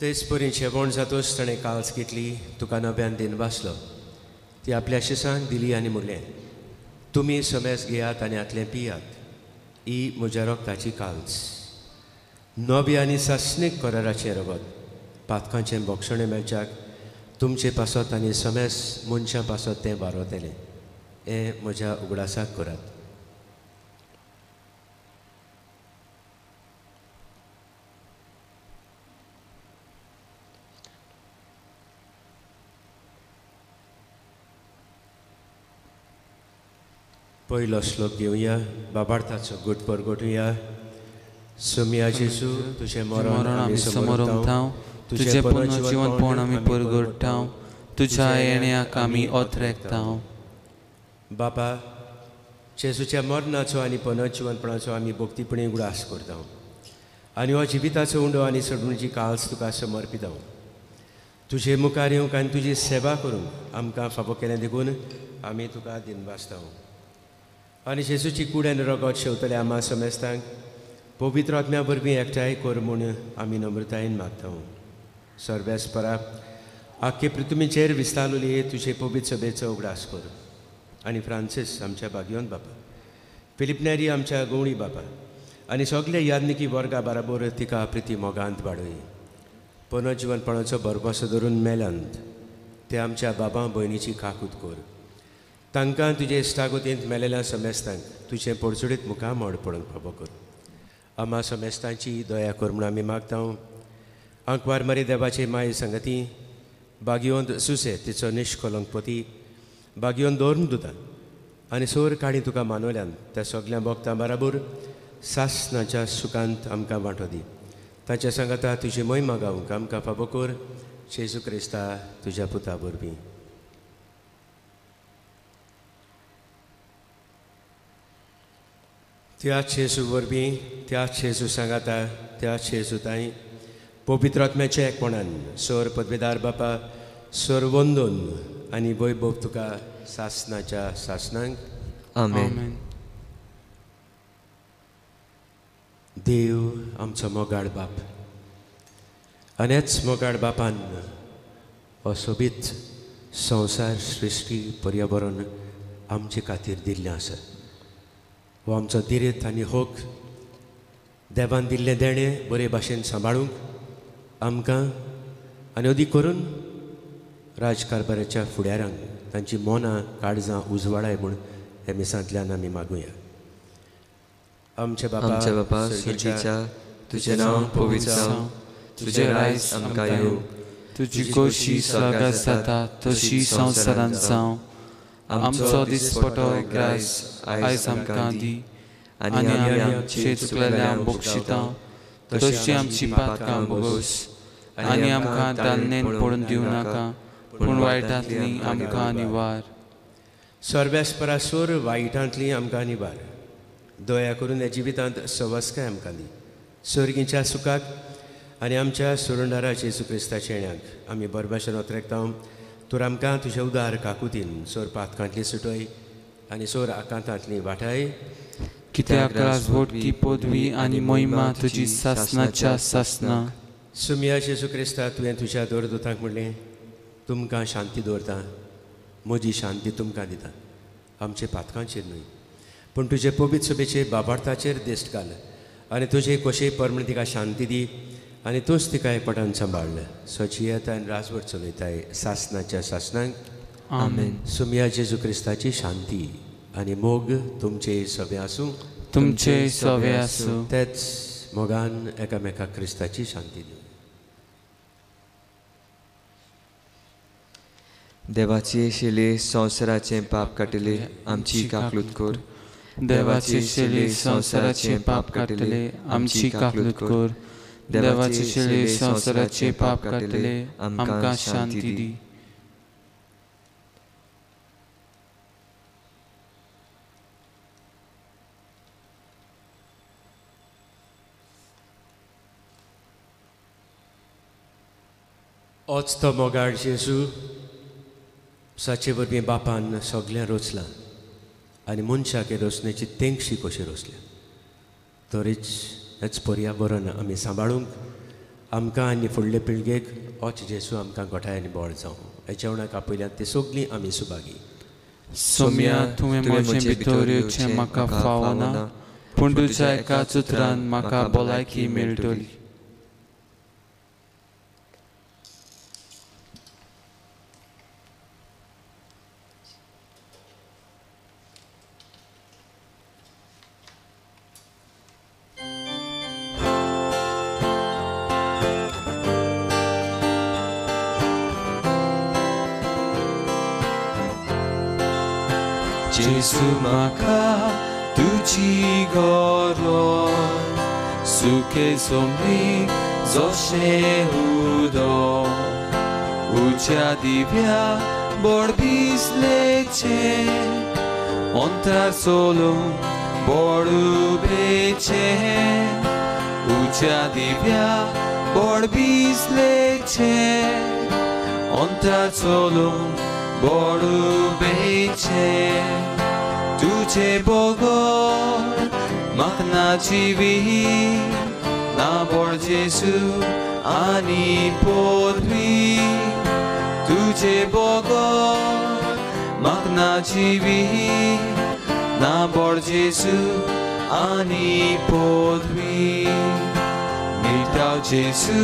तेच परी जेवण जातोच ताणें काल्स घेतली, तुका नव्यान दिन वाचलो. ती आपल्या शिसांक दिली आनी म्हणलें, तुमी समेज घेयात आनी आतलें पियात. ही म्हज्या रोगताची काल्स. नवी आनी सासणीक कराराचें रगत पातकांचें बोक्षणें मेळच्याक तुमचे पासत आनी समेज मनशां पासत तें वारोतेलें. हें म्हज्या उगडासाक करात. पयलो श्लोक घेवया. बाबार्थाचो घोट परगोटुया. सुमया जेजू, तुजें मरण आमी समोर उरतांव, तुजें पुनर्जीवनपण आमी परगटाव, तुज्या येण्याक आमी ओतरेकतांव. बापा, जेजूच्या मरणाचो आनी पुनर्जीवनपणाचो आमी भोक्तीपणी उगडास करतांव आनी हो जिविताचो उंडो आनी सडणुची काल्स तुका समर्पितांव. तुजे मुखार येवंक आनी तुजी सेवा करून आमकां फावो केलें देखून आमी तुका दिनवासतांव. आनी जेजूची कूड आनी रगत शेवतले आम्हा समेस्तांक पवित्र आत्म्या वरवीं एकठांय कर म्हूण आमी नम्रतायेन मागतांव. सर्वेस्परा आख्खे पृथ्वीचेर विस्तारलेली तुजे पवित्र सभेचो उगडास कर. आनी फ्रांसीस आमच्या भाग्यवंत बापा, फिलिप नेरी आमच्या गवळी बापा आनी सगळे याज्ञिकी वर्गा बराबर तिका प्रिती मोगांत वाडय. पुनर्जीवनपणाचो भरवसो धरून मेल्यांत ते आमच्या बाबा भयणीची काकूत कर. तांकां तुजे इश्टागतींत मेलेल्या समेस्तांक तुजें परचुडीत मुखार मोड पडूंक फावो कर. आम्हा समेस्तांची दया कर म्हूण आमी मागतांव. आंकवार मरी देवाचे माय संगती, भाग्यवंत सुसे तिचो निश्कलंक पती, भाग्यवंत दोर्म दुता आनी सोर काणी तुका मानवल्यान त्या सगळ्या भक्तां बराबर सासणाच्या सुखांत आमकां वांटो दी. ताच्या सांगाता तुजी महिमा गावंक आमकां फावो कर. जेजू क्रिस्ता तुज्या पुता वरवीं. त्याच जेजू वरवीं, त्याच जेजू सांगाता, त्याच जेजू ताई पवित्र आत्म्याच्या एकपणान सोर पदवेदार बापा, सोर वंदन आनी वैभव तुका सासणाच्या सासणांक. आमेन. देव आमचो मोगाळ बाप आनी हेच मोगाळ बापान हो सोबीत संवसार, सृश्टी, पर्यावरण आमचे खातीर दिल्लें आसा. हो आमचो दिरेत आनी होक देवान दिल्लें देणें बरे भाशेन सांबाळूंक आमकां आनी अदीक करून राजकारबाराच्या फुडाऱ्यांक तांची मोनां काळजां उजवाडाय म्हूण हे मिसांतल्यान आमी मागुया. आमचे बापा सुर्जीच्या, तुजें नांव पवित्र जावं, तुजें रायज आमकां येवं, तुजी कशी स्वर्गांत जाता तशी संवसारांत जावं. आमचो दिसपटो ग्रास आयज आमकां दी आनी आमी आमचे चुकलेल्यांक बक्षितांव तशी आमची पातकां बोगोस आनी आमकां दान्नेन पडून दिवं नाका, पूण वायटांतलीं आमकां निवार. सर्वेस्परासोर वायटांतलीं आमकां निवार. दया करून ह्या जिवितांत सवस्काय आमकां दी. सर्गीच्या सुखाक आनी आमच्या सुरंडारा जेजू क्रिस्ताच्या येण्याक आमी बरभाशेन ओतरेकतांव. तर आमकां तुज्या उदार काकुतीन सोर पातकांतली सुटय आनी सोर आकांतांतली वाटाय. कित्याक राजवट की पदवी आनी महिमा तुजी सासणाच्या सासणाक. सुमया जेजू क्रिस्ता तुवें तुज्या दोरदूतांक म्हणलें, तुमकां शांती दवरता, म्हजी शांती तुमकां दिता. आमचे पातकांचेर न्हय पूण तुजे पवित्र सभेचे बाबार्थाचेर दिश्ट घाल आनी तुजे कशेय परमण तिका शांती दी आनी तूंच तिका एकपटान सांबाळ. सचियता आनी राजवट चलयताय सासणाच्या सासणांक. आमेन. सुमया जेजू क्रिस्ताची शांती आनी मोग तुमचे सवे आसूं. तुमचे सवे आसूं. तेच मोगान एकामेकाक क्रिस्ताची शांती दिवं. देवाची शेले संवसाराचें पाप काटिले आमची काकलूत कर. देवाचे शेले संवसाराचे पाप काटले आमची काकलूत कर. देवाचे शेले संवसाराचे पाप काटले आमकां शांती दी. होच तो मोगाळ जेजू साचे वरवीं बापान सगळें रचलां आनी मनशाक रचण्याची तेंगशी कशी रचल्या तरीच हेच पर्यावरण आमी सांबाळूंक आमकां आनी फुडले पिळगेक होच जेजू आमकां गोठाय आनी बोळ जावं हेच्या उणाक आपयल्यात ती सगळीं आमी सुभागी सोम्या तुवें म्हजें भितर येवचें म्हाका फावना पूण तुज्या एकाच उतरान म्हाका भलायकी मेळटली जेजू म्हाका तुजी गरज सुखे सोमनी जशें उदक उज्या दिव्या बोड भिजलेचें अंतर सोलून बोड उबेचें उज्या दिव्या बोड भिजलेचें अंतर सोलून बोड उबेचें तुझे बोगोर म्हाका ना जिवी ना बोड जेजू आनी पदवी तुझे बोगोर म्हाका ना जिवी ना बोड जेजू आनी पदवी मिटाव जेजू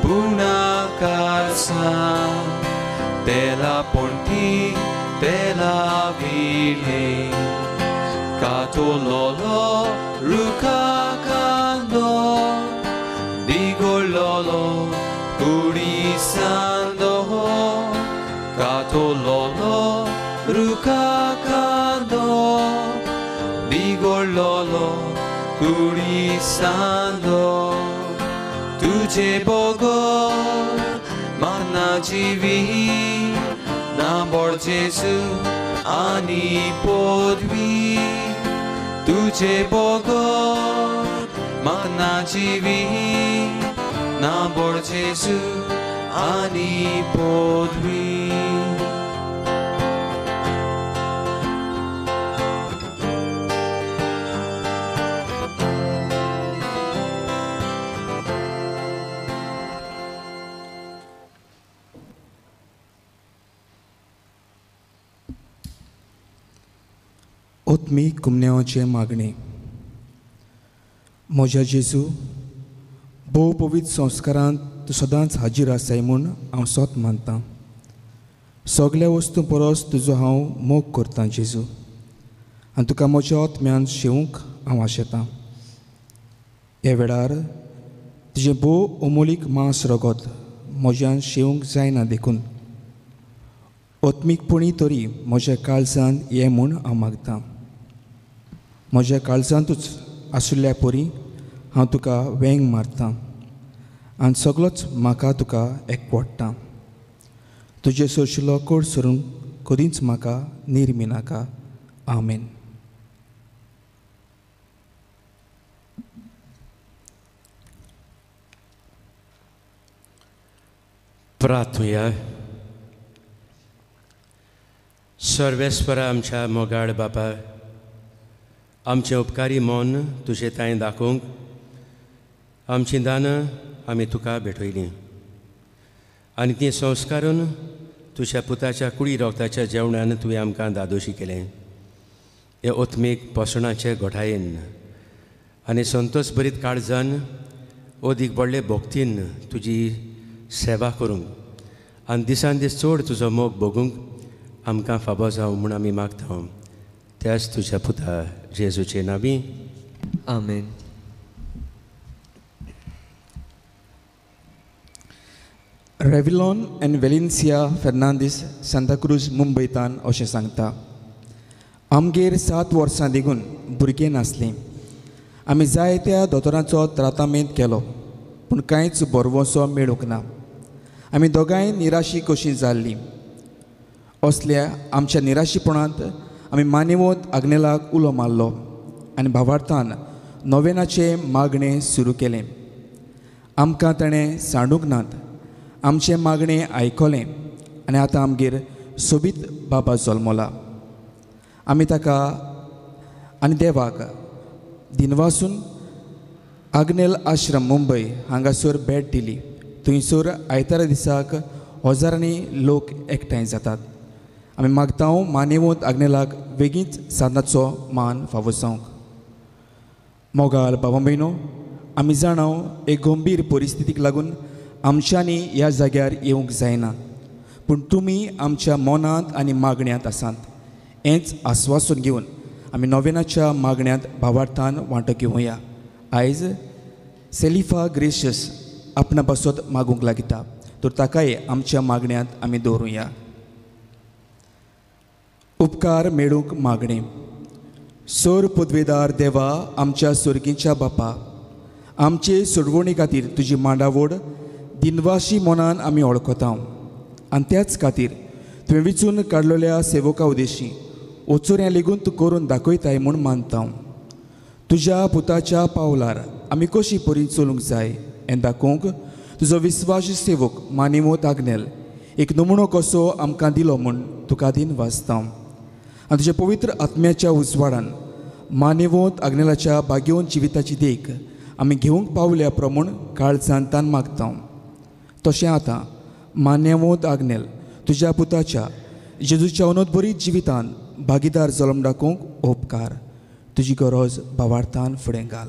पुणाकार तेला ponti tela vile kato lolo ruka kando digo lolo kurisando kato lolo ruka kando digo lolo kurisando tuje bogo mana jivi na bor jesu ani podvi tuje bogo mana jivi na bor jesu ani podvi ओत्मी कुमन्याचे मागणे म्हज्या जेजू भोव पवित्र संस्कारांत तूं सदांच हाजीर आसाय म्हूण हांव सोत मानतां सगळ्या वस्तू परस तुजो हांव मोग करतां जेजू आनी तुका म्हज्या ओत्म्यान शेवूंक हांव आशेतां ह्या वेळार तुजें भोव अमोलीक मांस रगत म्हज्यान शेवूंक जायना देखून ओत्मीकपणी तरी म्हज्या काळजांत ये म्हूण हांव मागतां म्हज्या काळजांतूच आशिल्ल्या परी हांव तुका वेंग मारतां आनी सगळोच म्हाका तुका एकवटतां तुजे सोशिल्लो कोड सरून कधीच म्हाका निर्मी नाका आमेन प्रार्थुया सर्वेस्पर आमच्या मोगाळ बापा आमचें उपकारी मन तुजें तांय दाखोवंक आमचीं दानां आमी तुका भेटयलीं आनी तीं संस्कारून तुज्या पुताच्या कुडी रोगताच्या जेवणान तुवें आमकां दादोशी केलें हे ओत्मीक पोसणाचे घोटायेन आनी संतोश भरीत काळजान ओदीक व्हडले भोक्तीन तुजी सेवा करूंक आनी दिसान दीस चड तुजो मोग भोगूंक आमकां फाबो जावं म्हूण आमी मागता त्याच तुज्या पुता जेजूचे नांवी आमेन रेविलॉन एंड वेलिन्सिया फेर्नांदीस सांताक्रूज मुंबयतान अशें सांगता आमगेर 7 वर्सां देगून भुरगें नासलीं आमी जायत्या दोतोरांचो त्रातामेंत केलो पूण कांयच बरवोसो मेळूंक ना आमी दोगांय निराशी कशीं जाल्लीं असल्या आमच्या निराशीपणांत आमी मानेवत आग्नेलाक उलो मारलो आनी भावार्थान नोवेनाचें मागणें सुरू केलें आमकां ताणें सांडूंक नात आमचें मागणें आयकलें आनी आतां आमगेर सोबीत बाबा जल्मला. आमी ताका आनी देवाक दिनवासून आग्नेल आश्रम मुंबय हांगासर भेट दिली. थंयसर आयतारा दिसाक हजारांनी लोक एकठांय जातात. आमी मागतांव मानेवंत आग्नेलाक बेगीच साधनाचो मान फावो जावंक. मोगाल बाबा भयणो, आमी जाणाव एक गंभीर परिस्थितीक लागून आमच्यांनी ह्या जाग्यार येवंक जायना, पूण तुमी आमच्या मनांत आनी मागण्यांत आसात. हेंच आस्वासन घेवन आमी नोवेनाच्या मागण्यांत भावार्थान वांटो घेवया. आयज सेलिफा ग्रेशियस आपणा पासत मागूंक लागता, तर ताकाय आमच्या मागण्यांत आमी दवरुया. उपकार मेळूंक मागणें. सोर पदवेदार देवा, आमच्या सुर्गीच्या बापा, आमचे सोडवणे खातीर तुजी मांडावळ दिनवाशी मनान आमी वळखता आनी त्याच खातीर तुवें विचून काडलेल्या सेवका उदेशी ओचोऱ्यां लेगून तूं करून दाखयताय म्हूण मानता. तुज्या पुताच्या पावलार आमी कशी परी चलूंक जाय हें दाखोवंक तुजो विस्वास सेवक मानेवंत आग्नेल एक नमुनो कसो आमकां दिलो म्हूण तुका दिन वाचता. आनी तुज्या पवित्र आत्म्याच्या उजवाडान मानेवंत आग्नेलाच्या भाग्यवंत जिविताची देख आमी घेवंक पावल्या प्रमाण काळजांतान मागता. तशें आतां मानेवंत आग्नेल तुज्या पुताच्या जेजूच्या अनोदबरीत जिवितान भागीदार जल्म दाखोवंक उपकार. तुजी गरज भावार्थान फुडें घाल.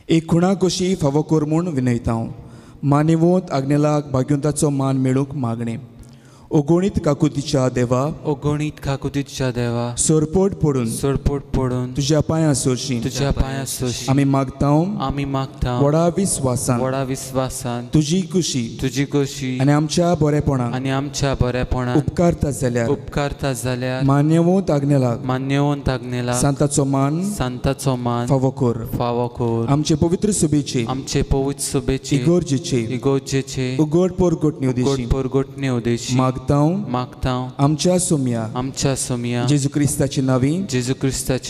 एक खुणा कशी फावो कर म्हूण विनयता. मानेवंत आग्नेलाक भाग्यवंताचो मान मेळूंक मागणें. ओगोणीत काकुतीच्या देवा, ओगोणीत काकुतीच्या देवा, सोरपोट पडून तुज्या पांयां सोशी आमी मागता व्हडा विस्वासान तुजी कुशी आनी आमच्या बरेपणाक उपकारता जाल्यार मान्यवंत आग्नेलाक सांताचो मान फावो कर. आमचे पवित्र सुबेचे इगोर्जेचे उगड पोरगोटणी उदेशी मागता आमच्या सोम्या जेजू क्रिस्ताचे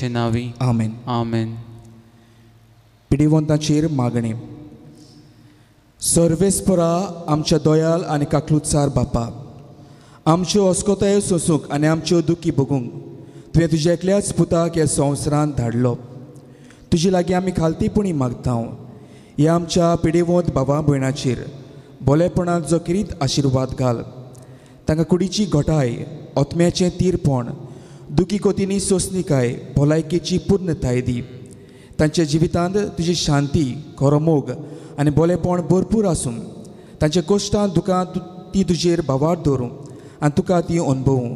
नावी आमेन. आमेन. पिडीवंताचेर मागणें. सर्वेस्परा आमच्या दोयाल आनी काकलुतसार बापा, आमच्यो अस्कोतायो सोसूंक आनी आमच्यो दुखी बगूंक तुवें तुज्या एकल्याच पुताक ह्या संवसारांत धाडलो. तुजे लागीं आमी खालतीपणी मागता. ह्या आमच्या पिडीवंत भावा भयणाचेर बोलेपणान जो किरीत आशिर्वाद घाल. तांकां कुडीची घोटाय, ओतम्याचें तीरपण, दुखी कोतींनी सोंसणीकाय, भलायकेची पूर्णताय दी. तांच्या जिवितांत तुजी शांती, खरो मोग आनी बोलेपण भरपूर आसूं. तांच्या कश्टांत दुखांत ती तुजेर भावार दवरूं आनी तुका ती अनुभवूं.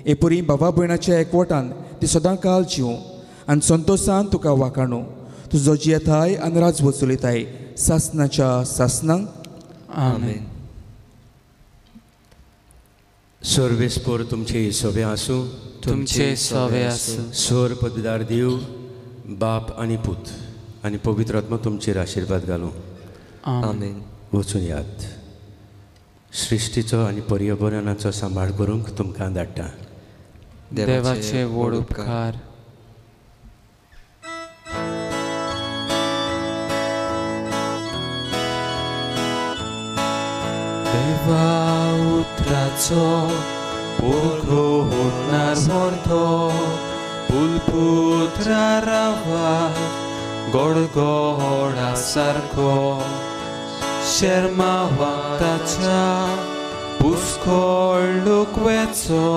हे परी भावा भयणाच्या एकवटान ती सदां काल जिवूं आनी संतोशान तुका वाखाणू. तुजो जियेताय आनी राज वचूलिताय सासनाच्या सासनांक आमेन. सर्वेस्पोर तुमचे सोबे आसूं. तुमचे सोबे आसूं. सोर पदवीदार देव, बाप आनी पूत आनी पवित्र आत्मा तुमचेर आशिर्वाद घालूं. आमेन. वचून यात. सृश्टीचो आनी पर्यावरणाचो सांबाळ करूंक तुमकां धाडटा. देवाचे व्हड उपकार. देवा उतराचो पुरखो होणार मोरतो पुलपुत्रा रावा गोडगोडा सारको शर्मा वागताच्या पुस्कोळ लुकवेचो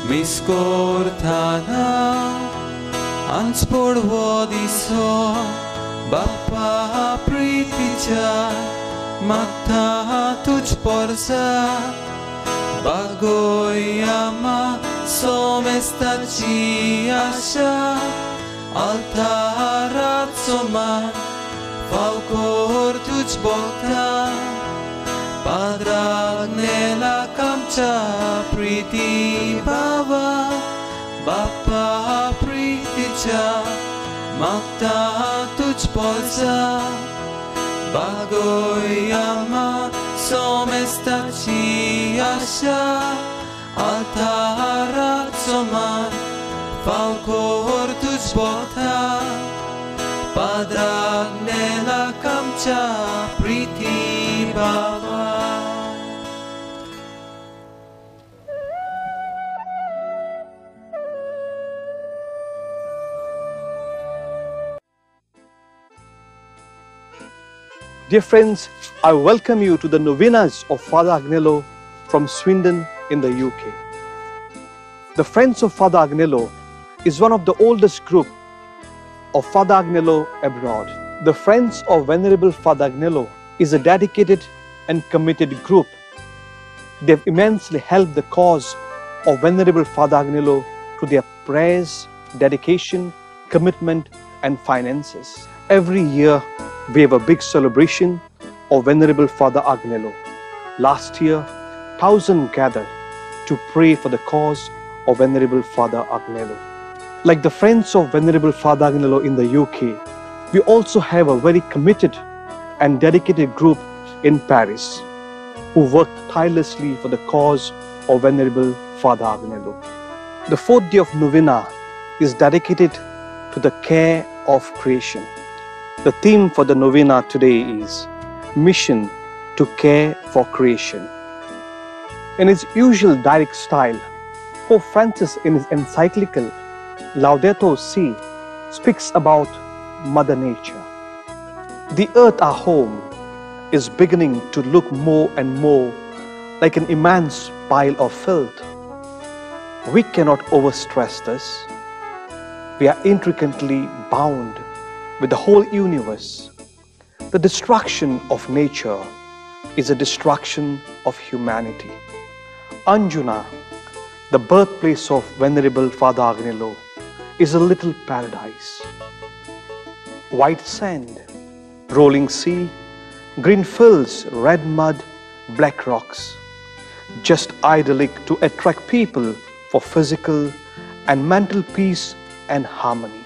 मिस्कोरताना अंचपडवो दिसो बाप्पा प्रितीच्या मागता तुझ porza bagoyama somestaci asha altarazoma falcor tuż bogta padragnela kamcha priti baba bappa priticha magta tuż porza bagoyama somestaci asha altarazoma falcor tuż bogta Father Agnella Kamcha Priti Baba. Dear friends, I welcome you to the novenas of Father Agnello from Swindon in the UK. The Friends of Father Agnello is one of the oldest group of Father Agnello abroad. The Friends of Venerable Father Agnello is a dedicated and committed group. They have immensely helped the cause of Venerable Father Agnello through their prayers, dedication, commitment and finances. Every year, we have a big celebration of Venerable Father Agnello. Last year, 1,000 gathered to pray for the cause of Venerable Father Agnello. Like the Friends of Venerable Father Agnello in the UK, we also have a very committed and dedicated group in Paris who work tirelessly for the cause of Venerable Father Agnello. The fourth day of novena is dedicated to the care of creation. The theme for the novena today is Mission to Care for Creation. In his usual direct style, Pope Francis in his encyclical Laudato Si speaks about Mother Nature. The earth, our home, is beginning to look more and more like an immense pile of filth. We cannot overstress this. We are intricately bound with the whole universe. The destruction of nature is a destruction of humanity. Anjuna, the birthplace of Venerable Father Agnello, is a little paradise. White sand, rolling sea, green fields, red mud, black rocks. Just idyllic to attract people for physical and mental peace and harmony.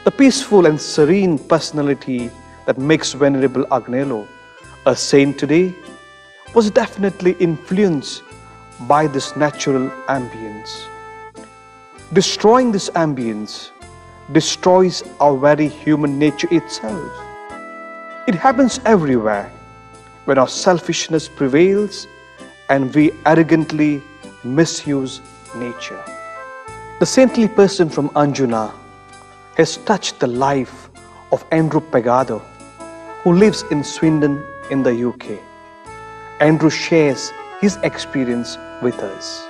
The peaceful and serene personality that makes Venerable Agnello a saint today was definitely influenced by this natural ambience. Destroying this ambience destroys our very human nature itself. It happens everywhere when our selfishness prevails and we arrogantly misuse nature. The saintly person from Anjuna has touched the life of Andrew Pagado, who lives in Swindon in the UK. Andrew shares his experience with us.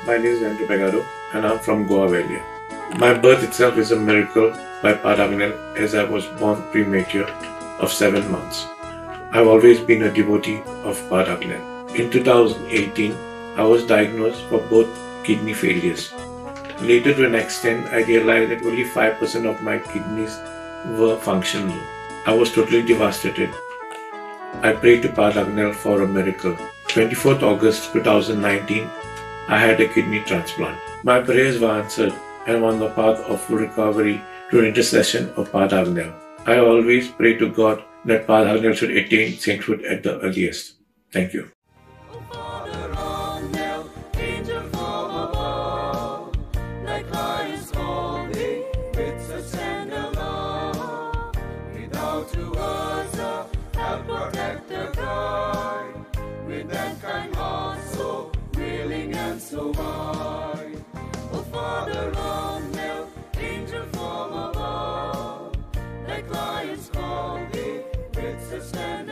My name is Andrew Pagado and I'm from Goa Valley. My birth itself is a miracle by Padre Agnello, as I was born premature of 7 months. I've always been a devotee of Padre Agnello. In 2018, I was diagnosed for both kidney failures. Later, to an extent, I realized that only 5% of my kidneys were functional. I was totally devastated. I prayed to Padre Agnello for a miracle. 24th August 2019, I had a kidney transplant. My prayers were answered and on the path of full recovery through an intercession of Padre Agnello. I always pray to God that Padre Agnello should attain sainthood at the earliest. Thank you. So wide, oh Father Agnello, angel from above, like lions call thee, with a stand